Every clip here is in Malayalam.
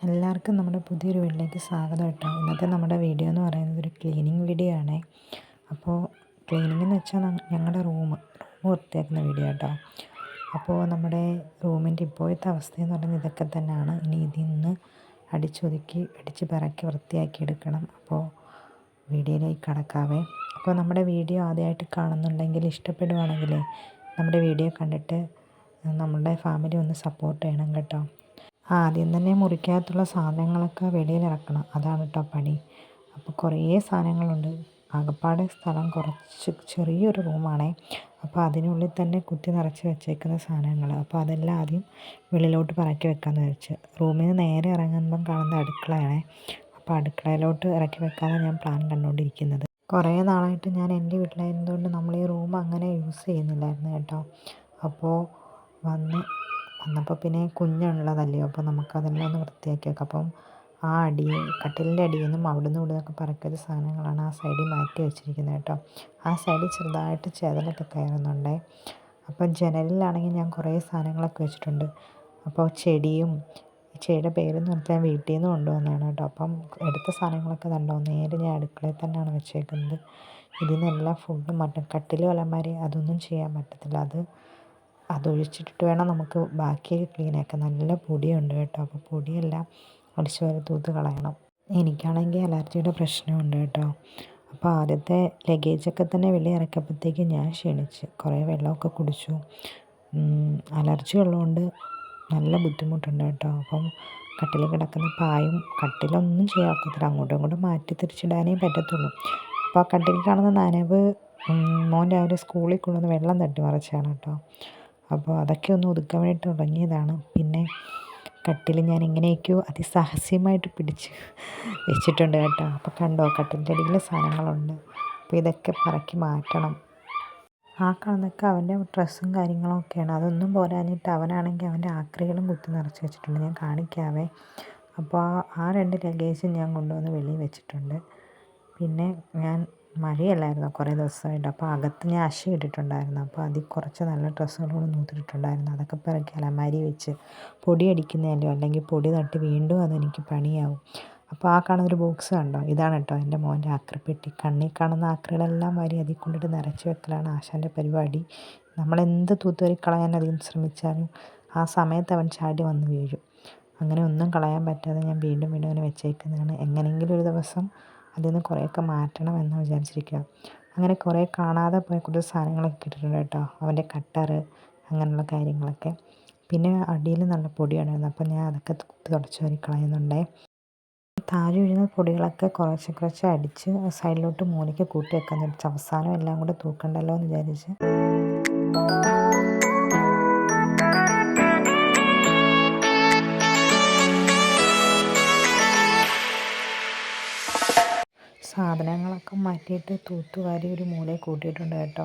എല്ലാവർക്കും നമ്മുടെ പുതിയൊരു വീട്ടിലേക്ക് സ്വാഗതം കേട്ടോ. ഇന്നത്തെ നമ്മുടെ വീഡിയോ എന്ന് പറയുന്നത് ഒരു ക്ലീനിങ് വീഡിയോ ആണേ. അപ്പോൾ ക്ലീനിങ് എന്ന് വെച്ചാൽ ഞങ്ങളുടെ റൂം വൃത്തിയാക്കുന്ന വീഡിയോ കേട്ടോ. അപ്പോൾ നമ്മുടെ റൂമിൻ്റെ ഇപ്പോഴത്തെ അവസ്ഥയെന്ന് പറയുന്നത് ഇതൊക്കെ തന്നെയാണ്. ഇനി ഇതിന്ന് അടിച്ച് പറക്കി വൃത്തിയാക്കി എടുക്കണം. അപ്പോൾ വീഡിയോയിലേക്ക് കടക്കാവേ. അപ്പോൾ നമ്മുടെ വീഡിയോ ആദ്യമായിട്ട് കാണുന്നുണ്ടെങ്കിൽ ഇഷ്ടപ്പെടുവാണെങ്കിൽ നമ്മുടെ വീഡിയോ കണ്ടിട്ട് നമ്മുടെ ഫാമിലി ഒന്ന് സപ്പോർട്ട് ചെയ്യണം കേട്ടോ. ആദ്യം തന്നെ മുറിക്കകത്തുള്ള സാധനങ്ങളൊക്കെ വെളിയിലിറക്കണം. അതാണ് കേട്ടോ പണി. അപ്പോൾ കുറേ സാധനങ്ങളുണ്ട്. ആകപ്പാടെ സ്ഥലം കുറച്ച് ചെറിയൊരു റൂമാണേ. അപ്പോൾ അതിനുള്ളിൽ തന്നെ കുത്തി നിറച്ച് വെച്ചേക്കുന്ന സാധനങ്ങൾ. അപ്പോൾ അതെല്ലാം ആദ്യം വെളിയിലോട്ട് പറക്കി വെക്കാമെന്ന് വെച്ച്. റൂമിൽ നിന്ന് നേരെ ഇറങ്ങുമ്പം കാണുന്ന അടുക്കളയാണേ. അപ്പോൾ അടുക്കളയിലോട്ട് ഇറക്കി വെക്കാനാണ് ഞാൻ പ്ലാൻ കണ്ടുകൊണ്ടിരിക്കുന്നത്. കുറേ നാളായിട്ട് ഞാൻ എൻ്റെ വീട്ടിലായിരുന്നതുകൊണ്ട് നമ്മൾ ഈ റൂം അങ്ങനെ യൂസ് ചെയ്യുന്നില്ലായിരുന്നു കേട്ടോ. അപ്പോൾ വന്നപ്പോൾ പിന്നെ കുഞ്ഞുള്ളതല്ലയോ, അപ്പോൾ നമുക്കതെല്ലാം ഒന്ന് വൃത്തിയാക്കി വെക്കാം. അപ്പം ആ കട്ടിലിൻ്റെ അടിയിൽ നിന്നും അവിടെ നിന്നും ഇവിടെ നിന്നൊക്കെ പറക്കിയ സാധനങ്ങളാണ് ആ സൈഡിൽ മാറ്റി വെച്ചിരിക്കുന്നത് കേട്ടോ. ആ സൈഡിൽ ചെറുതായിട്ട് ചെതലൊക്കെ കയറുന്നുണ്ടേ. അപ്പം ജനലിലാണെങ്കിൽ ഞാൻ കുറേ സാധനങ്ങളൊക്കെ വെച്ചിട്ടുണ്ട്. അപ്പോൾ ചെടിയുടെ പേരെന്ന് പറഞ്ഞാൽ ഞാൻ വീട്ടിൽ നിന്ന് കൊണ്ടുവന്നതാണ് കേട്ടോ. അപ്പം എടുത്ത സാധനങ്ങളൊക്കെ കണ്ടോ, നേരെ ഞാൻ അടുക്കളയിൽ തന്നെയാണ് വെച്ചേക്കുന്നത്. ഇതിൽ നിന്നെല്ലാം ഫുഡ് കട്ടിലും അലമാരി അതൊന്നും ചെയ്യാൻ പറ്റത്തില്ല. അതൊഴിച്ചിട്ടിട്ട് വേണം നമുക്ക് ബാക്കിയൊക്കെ ക്ലീനാക്കാൻ. നല്ല പൊടിയുണ്ട് കേട്ടോ. അപ്പോൾ പൊടിയെല്ലാം അടിച്ച് വാരി തൂത്ത് കളയണം. എനിക്കാണെങ്കിൽ അലർജിയുടെ പ്രശ്നമുണ്ട് കേട്ടോ. അപ്പോൾ ആദ്യത്തെ ലഗേജൊക്കെ തന്നെ വെളിയിൽ ഇറക്കിയപ്പോഴത്തേക്കും ഞാൻ ക്ഷീണിച്ച് കുറേ വെള്ളമൊക്കെ കുടിച്ചു. അലർജി ഉള്ളതുകൊണ്ട് നല്ല ബുദ്ധിമുട്ടുണ്ട് കേട്ടോ. അപ്പം കട്ടിലിൽ കിടക്കുന്ന പായും കട്ടിലൊന്നും ചെയ്യാൻ ഒക്കത്തില്ല. അങ്ങോട്ടും ഇങ്ങോട്ടും മാറ്റി തിരിച്ചിടാനേ പറ്റത്തുള്ളൂ. അപ്പോൾ ആ കട്ടിലിൽ കാണുന്ന നനവ് മോൻ രാവിലെ സ്കൂളിൽ കൊണ്ടുവന്ന് വെള്ളം തട്ടി മറിച്ചാണ് കേട്ടോ. അപ്പോൾ അതൊക്കെ ഒന്ന് ഒതുക്കാൻ വേണ്ടിയിട്ട് തുടങ്ങിയതാണ്. പിന്നെ കട്ടിൽ ഞാൻ എങ്ങനെയൊക്കെയോ അതിസാഹസ്യമായിട്ട് പിടിച്ച് വെച്ചിട്ടുണ്ട് കേട്ടോ. അപ്പോൾ കണ്ടോ, കട്ടിലിൻ്റെ അടിയിൽ സാധനങ്ങളുണ്ട്. അപ്പോൾ ഇതൊക്കെ പറക്കി മാറ്റണം. ആ കാണുന്നതൊക്കെ അവൻ്റെ ഡ്രസ്സും കാര്യങ്ങളൊക്കെയാണ്. അതൊന്നും പോരാഞ്ഞിട്ട് അവനാണെങ്കിൽ അവൻ്റെ ആക്രികളും കുത്തി നിറച്ച് വെച്ചിട്ടുണ്ട്. ഞാൻ കാണിക്കാവേ. അപ്പോൾ ആ 2 ലഗേജും ഞാൻ കൊണ്ടുവന്ന് വെളിയിൽ വെച്ചിട്ടുണ്ട്. പിന്നെ മഴയല്ലായിരുന്നോ കുറേ ദിവസമായിട്ട്. അപ്പോൾ അകത്ത് ഞാൻ അശി ഇട്ടിട്ടുണ്ടായിരുന്നു. അപ്പോൾ അതിൽ കുറച്ച് നല്ല ഡ്രസ്സുകളോട് നൂത്തിട്ടുണ്ടായിരുന്നു. അതൊക്കെ പിറക്കി അലമാരി വെച്ച് പൊടി അടിക്കുന്നതല്ലോ, അല്ലെങ്കിൽ പൊടി തട്ടി വീണ്ടും അതെനിക്ക് പണിയാവും. അപ്പോൾ ആ കാണുന്നൊരു ബോക്സ് കണ്ടോ, ഇതാണ് കേട്ടോ എൻ്റെ മോൻ്റെ ആക്രിപ്പെട്ടി. കണ്ണിൽ കാണുന്ന ആക്രികളെല്ലാം വാരി അതിൽ കൊണ്ടിട്ട് നിറച്ച് വെക്കലാണ് ആശാൻ്റെ പരിപാടി. നമ്മളെന്ത് തൂത്തുവാരി കളയാൻ അധികം ശ്രമിച്ചാലും ആ സമയത്ത് അവൻ ചാടി വന്ന് വീഴും. അങ്ങനെ ഒന്നും കളയാൻ പറ്റാതെ ഞാൻ വീണ്ടും അവനെ വെച്ചേക്കുന്നതാണ്. എങ്ങനെയെങ്കിലും ഒരു ദിവസം അതിൽ നിന്ന് കുറേയൊക്കെ മാറ്റണം എന്ന് വിചാരിച്ചിരിക്കുക. അങ്ങനെ കുറേ കാണാതെ പോയ കുറച്ച് സാധനങ്ങളൊക്കെ കിട്ടിയിട്ടുണ്ട് കേട്ടോ. അവൻ്റെ കട്ടറ് അങ്ങനെയുള്ള കാര്യങ്ങളൊക്കെ. പിന്നെ അടിയിൽ നല്ല പൊടിയുണ്ടായിരുന്നു. അപ്പോൾ ഞാൻ അതൊക്കെ തുടച്ച് വാരി കളയുന്നുണ്ടേ. താഴെ വീഴുന്ന പൊടികളൊക്കെ കുറച്ച് അടിച്ച് സൈഡിലോട്ട് മൂലയ്ക്ക് കൂട്ടി വെക്കാൻ വിചാരിച്ചു. അവസാനം എല്ലാം കൂടെ തൂക്കണ്ടല്ലോ എന്ന് വിചാരിച്ച് സാധനങ്ങളൊക്കെ മാറ്റിയിട്ട് തൂത്തുവാരി ഒരു മൂലയിൽ കൂട്ടിയിട്ടുണ്ട് കേട്ടോ.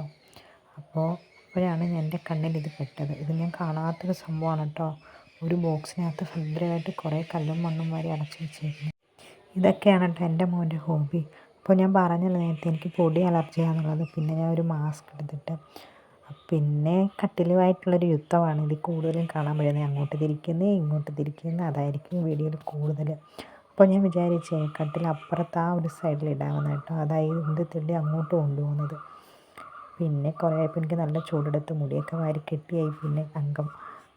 അപ്പോഴാണ് എൻ്റെ കണ്ണിൽ ഇത് പെട്ടത്. ഇത് ഞാൻ കാണാത്തൊരു സംഭവമാണ് കേട്ടോ. ഒരു ബോക്സിനകത്ത് ഭദ്രമായിട്ട് കുറേ കല്ലും മണ്ണും വാരി അടച്ചു വെച്ചേക്കുന്നത്. ഇതൊക്കെയാണ് കേട്ടോ എൻ്റെ മോൻ്റെ ഹോബി. അപ്പോൾ ഞാൻ പറഞ്ഞല്ലോ നേരത്തെ എനിക്ക് പൊടി അലർജിയാണെന്നുള്ളത്. പിന്നെ ഞാൻ ഒരു മാസ്ക് എടുത്തിട്ട് പിന്നെ കട്ടിലുമായിട്ടുള്ളൊരു യുദ്ധമാണ് ഇതിൽ കൂടുതലും കാണാൻ പറ്റുന്നത്. അങ്ങോട്ട് തിരിക്കുന്നത് ഇങ്ങോട്ട് തിരിക്കുന്നത്, അതായിരിക്കും വീഡിയോയിൽ കൂടുതൽ. അപ്പോൾ ഞാൻ വിചാരിച്ചേ കട്ടിൽ അപ്പുറത്ത് ആ ഒരു സൈഡിൽ ഇടാമെന്ന് കേട്ടോ. അതായത് തെള്ളി അങ്ങോട്ട് കൊണ്ടുപോകുന്നത്. പിന്നെ കുറേ ആയപ്പോൾ എനിക്ക് നല്ല ചൂടെടുത്ത് മുടിയൊക്കെ വാരി കെട്ടിയായി. പിന്നെ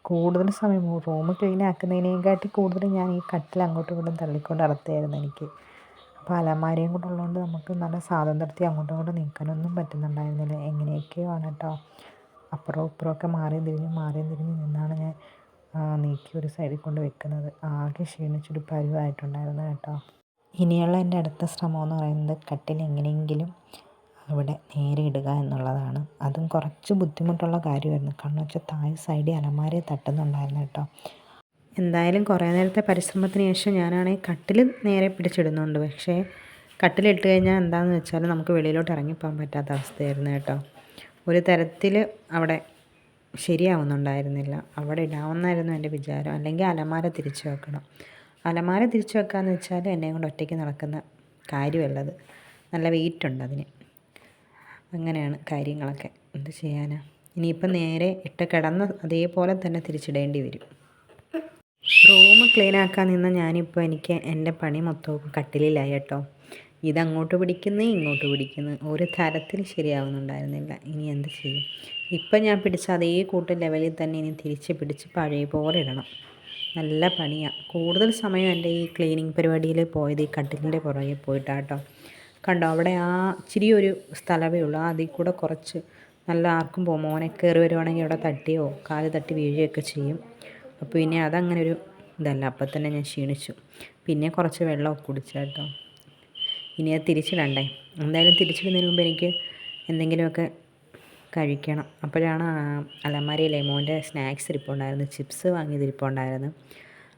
കൂടുതൽ സമയം റൂം ക്ലീൻ ആക്കുന്നതിനേക്കാട്ടി കൂടുതൽ ഞാൻ ഈ കട്ടിൽ അങ്ങോട്ടും ഇങ്ങോട്ടും തള്ളിക്കൊണ്ട് നടത്തുമായിരുന്നു എനിക്ക്. അപ്പോൾ അലമാരയും കൂടെ ഉള്ളതുകൊണ്ട് നമുക്ക് നല്ല സ്വാതന്ത്ര്യത്തിൽ അങ്ങോട്ടും ഇങ്ങോട്ടും നീക്കാനൊന്നും പറ്റുന്നുണ്ടായിരുന്നില്ല. എങ്ങനെയൊക്കെയോ ആണ് കേട്ടോ. അപ്പുറവും ഇപ്പുറമൊക്കെ മാറിയും തിരിഞ്ഞ് നിന്നാണ് ഞാൻ നീക്കി ഒരു സൈഡിൽ കൊണ്ട് വെക്കുന്നത്. ആകെ ക്ഷീണിച്ചൊരു പരുവായിട്ടുണ്ടായിരുന്നു കേട്ടോ. ഇനിയുള്ള എൻ്റെ അടുത്ത ശ്രമം എന്ന് പറയുന്നത് കട്ടിൽ എങ്ങനെയെങ്കിലും അവിടെ നേരെ ഇടുക എന്നുള്ളതാണ്. അതും കുറച്ച് ബുദ്ധിമുട്ടുള്ള കാര്യമായിരുന്നു. കാരണം വെച്ചാൽ താഴെ സൈഡിൽ അലമാരയെ തട്ടുന്നുണ്ടായിരുന്നു കേട്ടോ. എന്തായാലും കുറേ നേരത്തെ പരിശ്രമത്തിന് ശേഷം ഞാനാണെങ്കിൽ കട്ടിൽ നേരെ പിടിച്ചിടുന്നുണ്ട്. പക്ഷേ കട്ടിലിട്ട് കഴിഞ്ഞാൽ എന്താണെന്ന് വെച്ചാൽ നമുക്ക് വെളിയിലോട്ട് ഇറങ്ങിപ്പോകാൻ പറ്റാത്ത അവസ്ഥയായിരുന്നു കേട്ടോ. ഒരു തരത്തിൽ അവിടെ ശരിയാവുന്നുണ്ടായിരുന്നില്ല. അവിടെ ഇടാമെന്നായിരുന്നു എൻ്റെ വിചാരം. അല്ലെങ്കിൽ അലമാര തിരിച്ചു വെക്കണം. അലമാര തിരിച്ചു വെക്കാമെന്ന് വെച്ചാൽ എന്നെയും കൊണ്ട് ഒറ്റയ്ക്ക് നടക്കുന്ന കാര്യമല്ലത്. നല്ല വെയിറ്റുണ്ട് അതിന്. അങ്ങനെയാണ് കാര്യങ്ങളൊക്കെ. എന്ത് ചെയ്യാനാ. ഇനിയിപ്പം നേരെ ഇട്ട് കിടന്ന് അതേപോലെ തന്നെ തിരിച്ചിടേണ്ടി വരും. റൂം ക്ലീൻ ആക്കാൻ നിന്ന് ഞാനിപ്പോൾ എനിക്ക് എൻ്റെ പണി മൊത്തവും കട്ടിലിലായി കേട്ടോ. ഇതങ്ങോട്ട് പിടിക്കുന്നു ഇങ്ങോട്ട് പിടിക്കുന്നു, ഒരു തരത്തിൽ ശരിയാവുന്നുണ്ടായിരുന്നില്ല. ഇനി എന്ത് ചെയ്യും? ഇപ്പം ഞാൻ പിടിച്ച അതേ കൂട്ട് ലെവലിൽ തന്നെ ഇനി തിരിച്ച് പിടിച്ച് പഴയ പോലെ ഇടണം. നല്ല പണിയാണ്. കൂടുതൽ സമയം എൻ്റെ ഈ ക്ലീനിങ് പരിപാടിയിൽ പോയത് ഈ കട്ടിലിൻ്റെ പുറകെ പോയിട്ടാട്ടോ. കണ്ടോ, അവിടെ ആ ഇച്ചിരി ഒരു സ്ഥലമേ ഉള്ളൂ, അതിൽ കൂടെ കുറച്ച് നല്ല ആർക്കും പോകും. മോനെ കയറി വരുവാണെങ്കിൽ അവിടെ തട്ടിയോ കാല് തട്ടി വീഴുകയൊക്കെ ചെയ്യും. അപ്പോൾ ഇനി അതങ്ങനെ ഒരു ഇതല്ല. അപ്പം തന്നെ ഞാൻ ക്ഷീണിച്ചു. പിന്നെ കുറച്ച് വെള്ളമൊക്കെ കുടിച്ചു കേട്ടോ. ഇനി അത് തിരിച്ചിടണ്ടേ. എന്തായാലും തിരിച്ചിടുന്നതിന് മുമ്പ് എനിക്ക് എന്തെങ്കിലുമൊക്കെ കഴിക്കണം. അപ്പോഴാണ് അലമാരയിലെ മോൻ്റെ സ്നാക്സ് ഇരിപ്പുണ്ടായിരുന്നു, ചിപ്സ് വാങ്ങിയത് ഇരിപ്പുണ്ടായിരുന്നു.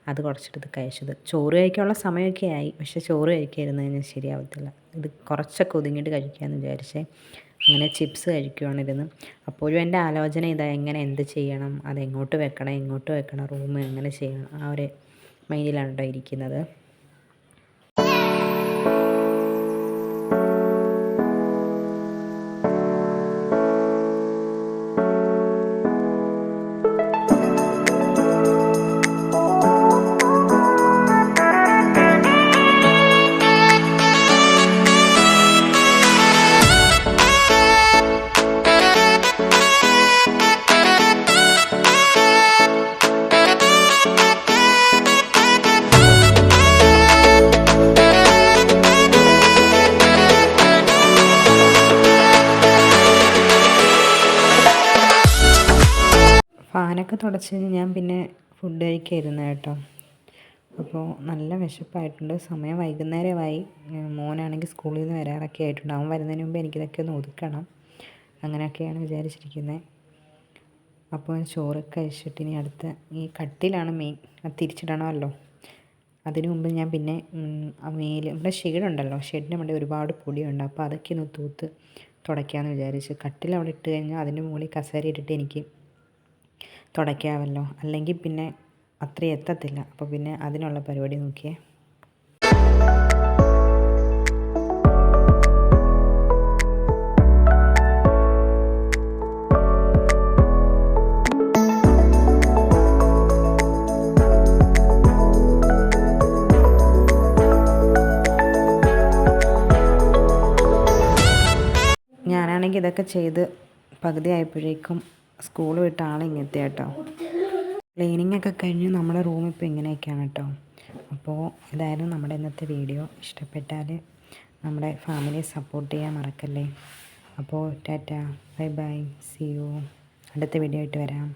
അത് കുറച്ചെടുത്ത് കഴിച്ചത്. ചോറ് കഴിക്കാനുള്ള സമയമൊക്കെ ആയി, പക്ഷേ ചോറ് കഴിക്കാതിരുന്ന് കഴിഞ്ഞാൽ ശരിയാവത്തില്ല. ഇത് കുറച്ചൊക്കെ ഒതുങ്ങിയിട്ട് കഴിക്കാമെന്ന് വിചാരിച്ചേ. അങ്ങനെ ചിപ്സ് കഴിക്കുവാണിരുന്ന്. അപ്പോഴും എൻ്റെ ആലോചന ഇതാ, എങ്ങനെ എന്ത് ചെയ്യണം, അതെങ്ങോട്ട് വെക്കണം, എങ്ങോട്ട് വെക്കണം, റൂം എങ്ങനെ ചെയ്യണം, ആ ഒരു മൈൻഡിലാണ് കേട്ടോ ഇരിക്കുന്നത്. ഫാനൊക്കെ തുടച്ച് കഴിഞ്ഞ് ഞാൻ പിന്നെ ഫുഡ് കഴിക്കായിരുന്നു കേട്ടോ. അപ്പോൾ നല്ല വിശപ്പായിട്ടുണ്ട്. സമയം വൈകുന്നേരമായി. മോനാണെങ്കിൽ സ്കൂളിൽ നിന്ന് വരാറൊക്കെ ആയിട്ടുണ്ട്. അവൻ വരുന്നതിന് മുമ്പ് എനിക്കിതൊക്കെ ഒന്ന് ഒതുക്കണം. അങ്ങനെയൊക്കെയാണ് വിചാരിച്ചിരിക്കുന്നത്. അപ്പോൾ ചോറൊക്കെ കഴിച്ചിട്ട് ഇനി അടുത്ത ഈ കട്ടിലാണ് മെയിൻ, അത് തിരിച്ചിടണമല്ലോ. അതിനു മുമ്പ് ഞാൻ പിന്നെ ഇവിടെ ഷെയ്ഡുണ്ടല്ലോ, ഷെഡിന് വേണ്ടി ഒരുപാട് പൊടിയുണ്ട്. അപ്പോൾ അതൊക്കെ ഒന്ന് തൂത്ത് തുടയ്ക്കാമെന്ന് വിചാരിച്ചു. കട്ടിൽ അവിടെ ഇട്ട് കഴിഞ്ഞാൽ അതിൻ്റെ മുകളിൽ കസേര ഇട്ടിട്ട് എനിക്ക് തുടയ്ക്കാമല്ലോ, അല്ലെങ്കിൽ പിന്നെ അത്രയും എത്തത്തില്ല. അപ്പോൾ പിന്നെ അതിനുള്ള പരിപാടി നോക്കിയേ. ഞാനാണെങ്കിൽ ഇതൊക്കെ ചെയ്ത് പകുതി ആയപ്പോഴേക്കും സ്കൂൾ വിട്ട ആളിങ്ങെത്തി കേട്ടോ. ക്ലീനിങ് ഒക്കെ കഴിഞ്ഞ് നമ്മുടെ റൂം ഇപ്പോൾ ഇങ്ങനെയൊക്കെയാണ് കേട്ടോ. അപ്പോൾ ഇതായിരുന്നു നമ്മുടെ ഇന്നത്തെ വീഡിയോ. ഇഷ്ടപ്പെട്ടാൽ നമ്മുടെ ഫാമിലിയെ സപ്പോർട്ട് ചെയ്യാൻ മറക്കല്ലേ. അപ്പോൾ tata, bye bye, see you. അടുത്ത വീഡിയോ ആയിട്ട് വരാം.